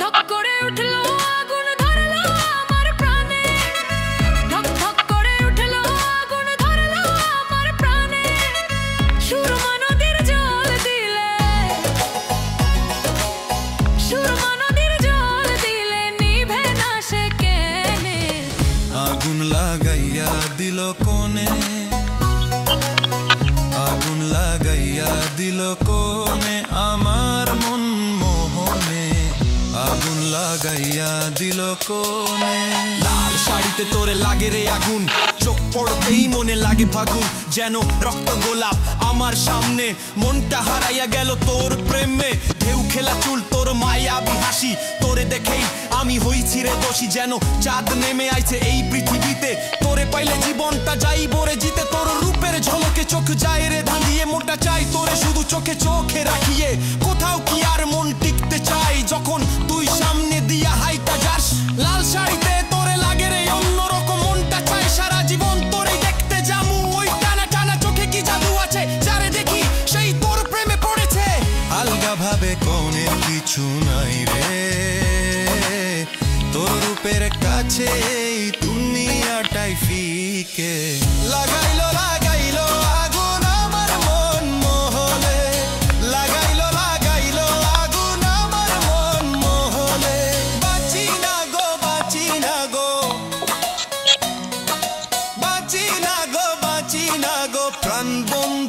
ধক করে উঠলো আগুন ধরলো আমার প্রাণে, ধক ধক করে উঠলো আগুন ধরলো আমার প্রাণে। সুরমা নদীর জল দিলে, সুরমা নদীর জল দিলে নিভে না সে কেনে। আগুন লাগাইয়া দিল কোনে, আগুন লাগাইয়া দিল কোনে আমার মন মোহনে, আগুন লাগাইয়া দিল কোনে। লাল শাড়িতে তোরে লাগে রে আগুন, চোখ পড়তেই মনে লাগে ফাগুন। যেন রক্ত গোলাপ আমার সামনে, মনটা হারাইয়া গেল তোর প্রেমে। ঢেউ খেলা চুল তোর মায়াবী হাসি, তোরে দেখেই আমি হইছি রে দোষী। যেন চাঁদ নেমে আইছে এই পৃথিবীতে, তোরে পাইলে জীবনটা যাইব রে জিতে। তোর রূপের ঝলকে চোখ যায় রে ধাঁধিয়ে, মনটা চাই তোরে শুধু চোখে চোখে রাখিয়ে। কোথাও কি আর মন টিকতে চাই যখন তুই সামনে দিয়া হাইটা যাস। লাল শাড়িতে তোরে লাগে রে অন্যরকম, মনটা চাই সারা জীবন তোরে দেখতে যামু। ওই টানা টানা চোখে কি জাদু আছে, যারে দেখি সেই তোর প্রেমে পড়েছে। আলগা ভাবে কোনে কিছু নাই রে, তোর রূপের কাছে এই দুনিয়াটাই ফিকে। লাগাইলো লাগাইলো আগুন আমার মন মোহনে, লাগাইলো লাগাইলো আগুন আমার মন মোহনে। বাঁচি না গো বাঁচি না গো, বাঁচি না গো বাঁচি না গো প্রাণ বন্ধু